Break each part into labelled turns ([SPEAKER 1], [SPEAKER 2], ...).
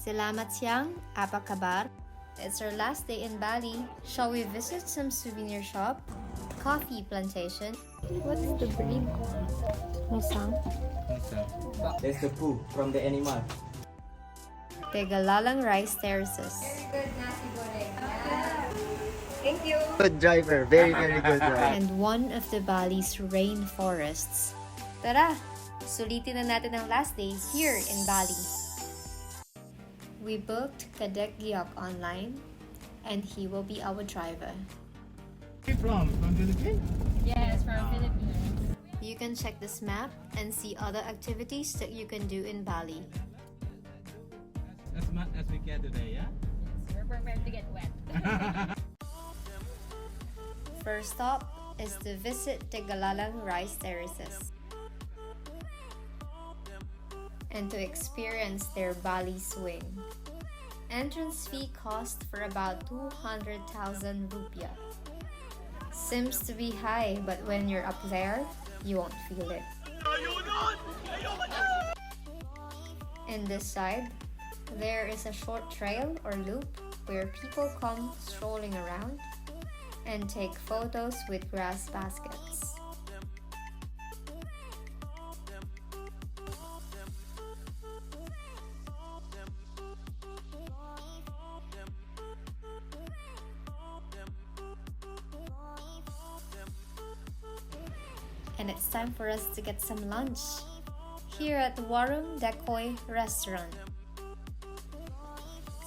[SPEAKER 1] Selamat siang, apa kabar? It's our last day in Bali. Shall we visit some souvenir shop, coffee plantation? What's the breed called? Musang?
[SPEAKER 2] That's the poo from the animal.
[SPEAKER 1] Tegalalang rice terraces.
[SPEAKER 3] Good nasi goreng. Thank you.
[SPEAKER 2] Good driver, very good driver.
[SPEAKER 1] And one of the Bali's rainforests. Tara, sulitin na natin ang last day here in Bali. We booked Kadek Giok online, and he will be our driver.
[SPEAKER 2] Where you from? From Philippines?
[SPEAKER 3] Yes, from Philippines.
[SPEAKER 1] You can check this map and see other activities that you can do in Bali.
[SPEAKER 2] As much as we can today, yeah?
[SPEAKER 3] We're prepared to get wet.
[SPEAKER 1] First stop is to visit Tegalalang rice terraces and to experience their Bali swing. Entrance fee cost for about 200,000 rupiah. Seems to be high, but when you're up there, you won't feel it. In this side, there is a short trail or loop where people come strolling around and take photos with grass baskets. And it's time for us to get some lunch here at the Warung Decoy restaurant.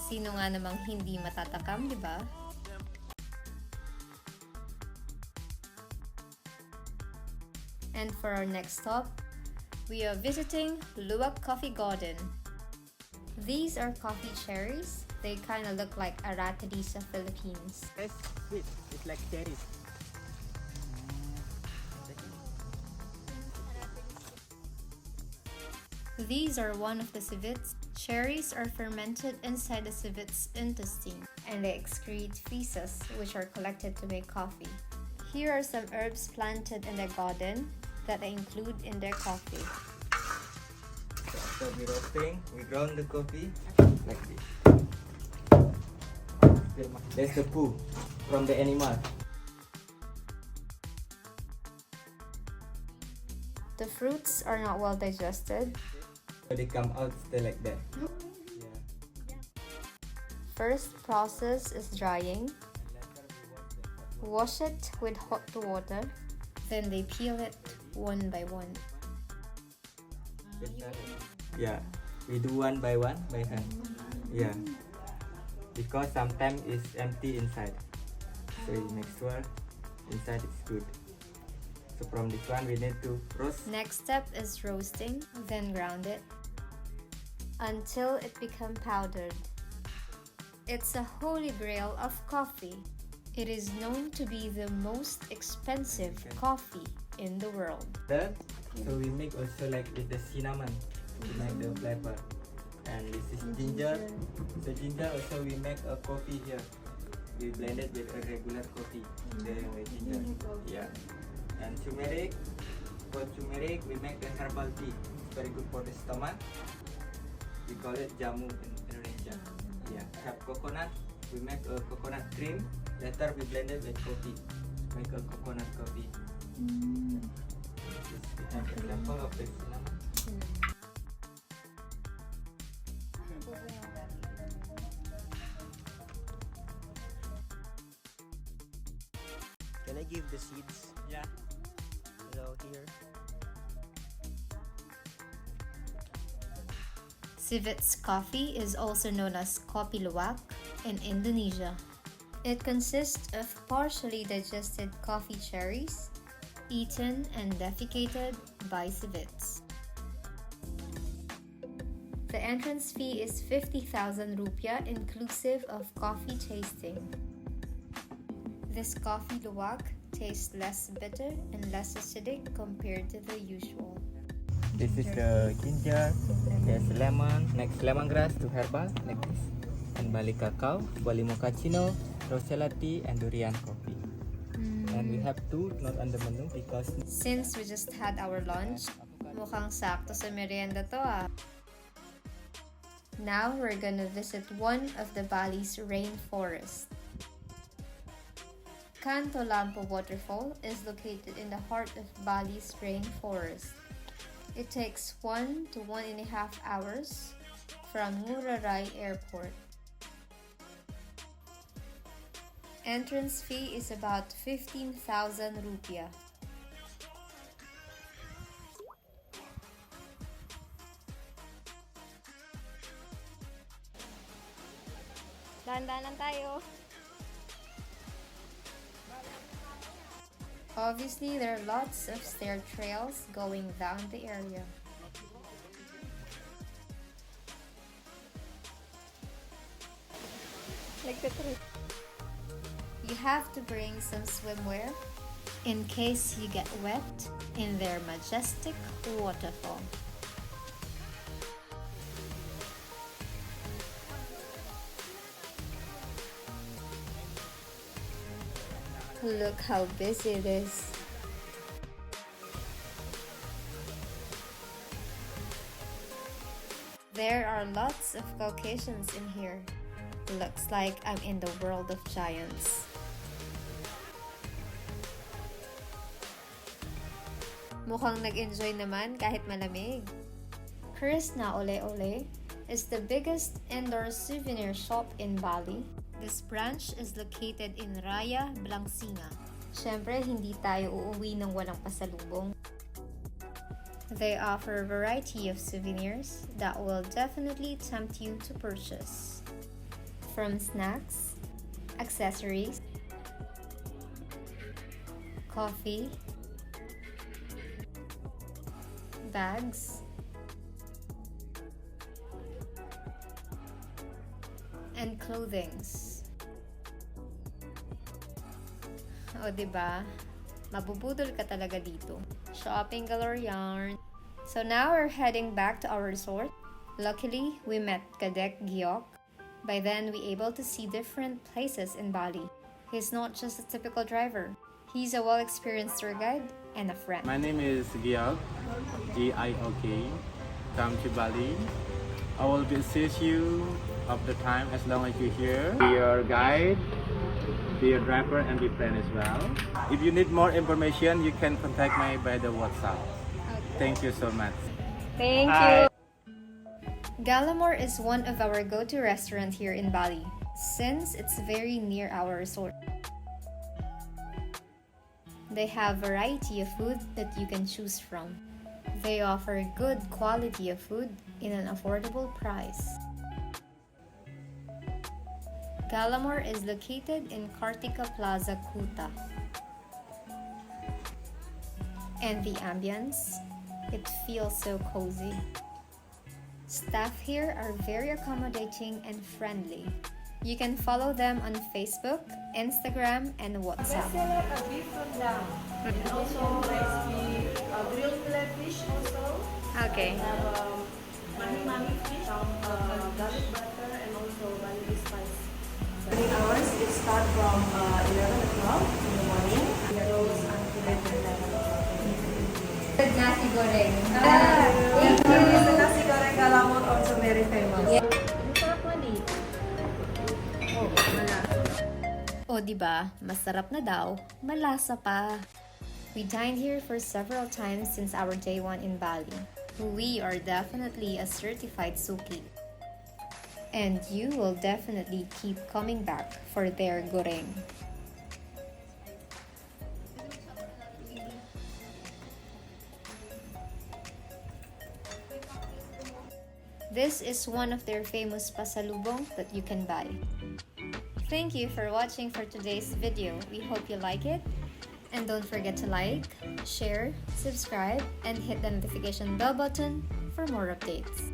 [SPEAKER 1] Sino nga namang hindi matatakam, di ba? And for our next stop, we are visiting Luwak Coffee Garden. These are coffee cherries. They kind of look like aratides of Philippines.
[SPEAKER 2] It's sweet. It's like cherries.
[SPEAKER 1] These are one of the civets. Cherries are fermented inside the civet's intestine, and they excrete feces, which are collected to make coffee. Here are some herbs planted in the garden that they include in their coffee.
[SPEAKER 2] After we roasting, we ground the coffee like this. That's the poo from the animal.
[SPEAKER 1] The fruits are not well digested.
[SPEAKER 2] So they come out still like that. Yeah.
[SPEAKER 1] First process is drying. Wash it with hot water. Then they peel it one by one.
[SPEAKER 2] Yeah, we do one by hand. Yeah, because sometimes it's empty inside, so we make sure inside is good. So from this one we need to roast.
[SPEAKER 1] Next step is roasting, then ground it until it become powdered. It's a holy grail of coffee. It is known to be the most expensive coffee in the world.
[SPEAKER 2] Then, so we make also like with the cinnamon to make the flavor, and this is ginger. So ginger also we make a coffee here. We blend it with a regular coffee. Then with ginger. Yeah. And turmeric. For turmeric, we make a herbal tea. It's very good for the stomach. We call it jamu in Indonesia. Yeah. Have coconut. We make a coconut cream. Later we blend it with coffee. Make a coconut coffee. This is an example of the cinnamon.
[SPEAKER 4] Can I give the seeds?
[SPEAKER 2] Yeah.
[SPEAKER 4] Hello, here.
[SPEAKER 1] Civet's coffee is also known as kopi luwak in Indonesia. It consists of partially digested coffee cherries, eaten and defecated by civets. The entrance fee is 50,000 rupiah inclusive of coffee tasting. This coffee luwak tastes less bitter and less acidic compared to the usual.
[SPEAKER 2] This is the ginger, there's lemon, next lemongrass to herbal like this, and Bali cacao, Bali mochaccino, rosella tea, and durian coffee. And we have two not on the menu because
[SPEAKER 1] Since we just had our lunch, mukhang sakto sa merienda to ah. Now we're gonna visit one of the Bali's rainforests. Kanto Lampo waterfall is located in the heart of Bali's rainforest. It takes 1 to 1.5 hours from Ngurah Rai Airport. Entrance fee is about 15,000 rupiah.
[SPEAKER 3] Dahan-dahanan tayo.
[SPEAKER 1] Obviously, there are lots of stair trails going down the area.
[SPEAKER 3] Like the tree.
[SPEAKER 1] You have to bring some swimwear in case you get wet in their majestic waterfall. Look how busy it is. There are lots of Caucasians in here. Looks like I'm in the world of giants. Mukhang nag-enjoy naman kahit malamig. Krishna Ole Ole is the biggest indoor souvenir shop in Bali. This branch is located in Raya, Blangsinga. Syempre, hindi tayo uuwi ng walang pasalubong. They offer a variety of souvenirs that will definitely tempt you to purchase. From snacks, accessories, coffee, bags, and clothings. O diba? Mabubudol ka talaga dito. Shopping galore yarn. So now we're heading back to our resort. Luckily, we met Kadek Giok. By then, we able to see different places in Bali. He's not just a typical driver. He's a well-experienced tour guide and a friend.
[SPEAKER 5] My name is Giok, Giok. Come to Bali. I will assist you of the time as long as you're here. Be your guide, be your driver, and be friend as well. If you need more information, you can contact me by the WhatsApp. Thank you so much.
[SPEAKER 3] Thank you.
[SPEAKER 1] Gallimore is one of our go-to restaurants here in Bali, since it's very near our resort. They have a variety of food that you can choose from. They offer good quality of food in an affordable price. Gallimore is located in Kartika Plaza, Kuta. And the ambience, it feels so cozy. Staff here are very accommodating and friendly. You can follow them on Facebook, Instagram, and WhatsApp.
[SPEAKER 6] Bestseller are beef rendang. And also rice beef, grilled fillet fish also.
[SPEAKER 1] Okay.
[SPEAKER 6] We have mani fish, garlic butter, and also vanilla spice. During hours, it start from 11 o'clock in the morning. It goes until 11 o'clock.
[SPEAKER 1] Nasi goreng.
[SPEAKER 6] Thank you. The nasi goreng galamot also very famous.
[SPEAKER 1] O diba, masarap na daw, malasa pa. We dined here for several times since our day 1 in Bali. We are definitely a certified suki. And you will definitely keep coming back for their goreng. This is one of their famous pasalubong that you can buy. Thank you for watching for today's video. We hope you like it. And don't forget to like, share, subscribe, and hit the notification bell button for more updates.